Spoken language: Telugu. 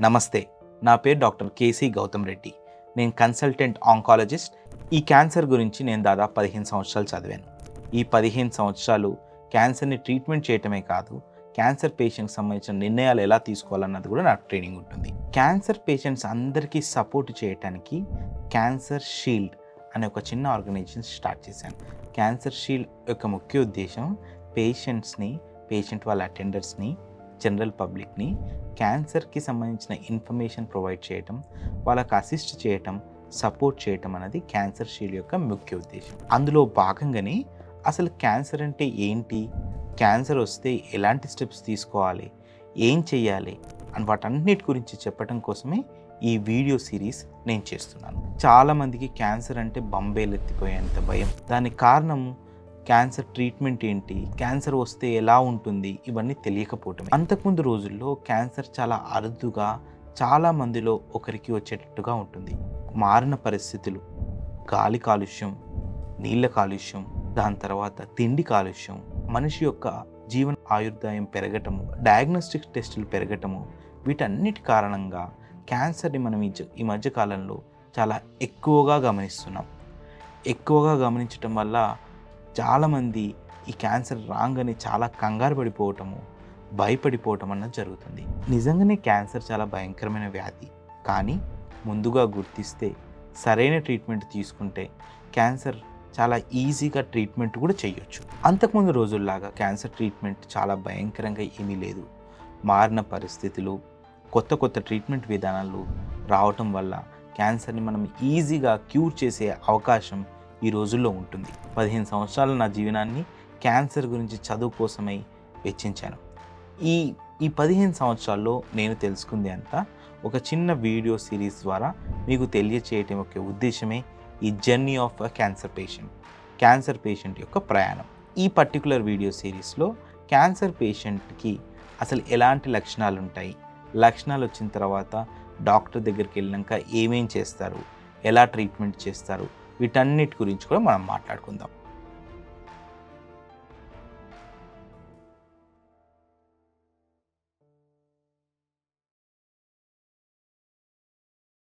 నమస్తే, నా పేరు డాక్టర్ కేసీ గౌతమ్ రెడ్డి. నేను కన్సల్టెంట్ ఆంకాలజిస్ట్. ఈ క్యాన్సర్ గురించి నేను దాదాపు 15 సంవత్సరాలు చదివాను. ఈ 15 సంవత్సరాలు క్యాన్సర్ని ట్రీట్మెంట్ చేయటమే కాదు, క్యాన్సర్ పేషెంట్కి సంబంధించిన నిర్ణయాలు ఎలా తీసుకోవాలన్నది కూడా నాకు ట్రైనింగ్ ఉంటుంది. క్యాన్సర్ పేషెంట్స్ అందరికీ సపోర్ట్ చేయడానికి క్యాన్సర్ షీల్డ్ అనే ఒక చిన్న ఆర్గనైజేషన్ స్టార్ట్ చేశాను. క్యాన్సర్ షీల్డ్ యొక్క ముఖ్య ఉద్దేశం పేషెంట్స్ని, పేషెంట్ వాళ్ళ అటెండర్స్ని, జనరల్ పబ్లిక్ని క్యాన్సర్కి సంబంధించిన ఇన్ఫర్మేషన్ ప్రొవైడ్ చేయటం, వాళ్ళకి అసిస్ట్ చేయటం, సపోర్ట్ చేయటం అనేది క్యాన్సర్ షీల్డ్ యొక్క ముఖ్య ఉద్దేశం. అందులో భాగంగానే అసలు క్యాన్సర్ అంటే ఏంటి, క్యాన్సర్ వస్తే ఎలాంటి స్టెప్స్ తీసుకోవాలి, ఏం చేయాలి అని వాటన్నిటి గురించి చెప్పడం కోసమే ఈ వీడియో సిరీస్ నేను చేస్తున్నాను. చాలామందికి క్యాన్సర్ అంటే బంబేలెత్తిపోయేంత భయం. దానికి కారణం క్యాన్సర్ ట్రీట్మెంట్ ఏంటి, క్యాన్సర్ వస్తే ఎలా ఉంటుంది, ఇవన్నీ తెలియకపోవటమే. అంతకుముందు రోజుల్లో క్యాన్సర్ చాలా అరుదుగా చాలా మందిలో ఒకరికి వచ్చేటట్టుగా ఉంటుంది. మారిన పరిస్థితులు, గాలి కాలుష్యం, నీళ్ళ కాలుష్యం, దాని తర్వాత తిండి కాలుష్యం, మనిషి యొక్క జీవన ఆయుర్దాయం పెరగటము, డయాగ్నోస్టిక్ టెస్టులు పెరగటము, వీటన్నిటి కారణంగా క్యాన్సర్ని మనం ఈ మధ్యకాలంలో చాలా ఎక్కువగా గమనిస్తున్నాం. ఎక్కువగా గమనించటం వల్ల చాలామంది ఈ క్యాన్సర్ రాగానే చాలా కంగారు పడిపోవటము, భయపడిపోవటం అన్నది జరుగుతుంది. నిజంగానే క్యాన్సర్ చాలా భయంకరమైన వ్యాధి. కానీ ముందుగా గుర్తిస్తే, సరైన ట్రీట్మెంట్ తీసుకుంటే క్యాన్సర్ చాలా ఈజీగా ట్రీట్మెంట్ కూడా చేయొచ్చు. అంతకుముందు రోజుల్లాగా క్యాన్సర్ ట్రీట్మెంట్ చాలా భయంకరంగా ఏమీ లేదు. మారిన పరిస్థితులు, కొత్త ట్రీట్మెంట్ విధానాలు రావటం వల్ల క్యాన్సర్ని మనం ఈజీగా క్యూర్ చేసే అవకాశం ఈ రోజుల్లో ఉంటుంది. 15 సంవత్సరాల నా జీవనాన్ని క్యాన్సర్ గురించి చదువు కోసమై వెచ్చించాను. ఈ 15 సంవత్సరాల్లో నేను తెలుసుకుంది అంతా ఒక చిన్న వీడియో సిరీస్ ద్వారా మీకు తెలియచేయటం యొక్క ఉద్దేశమే ఈ journey of a cancer patient యొక్క ప్రయాణం. ఈ పర్టికులర్ వీడియో సిరీస్లో క్యాన్సర్ పేషెంట్కి అసలు ఎలాంటి లక్షణాలు ఉంటాయి, లక్షణాలు వచ్చిన తర్వాత డాక్టర్ దగ్గరికి వెళ్ళాక ఏమేం చేస్తారు, ఎలా ట్రీట్మెంట్ చేస్తారు, వీటన్నిటి గురించి కూడా మనం మాట్లాడుకుందాం.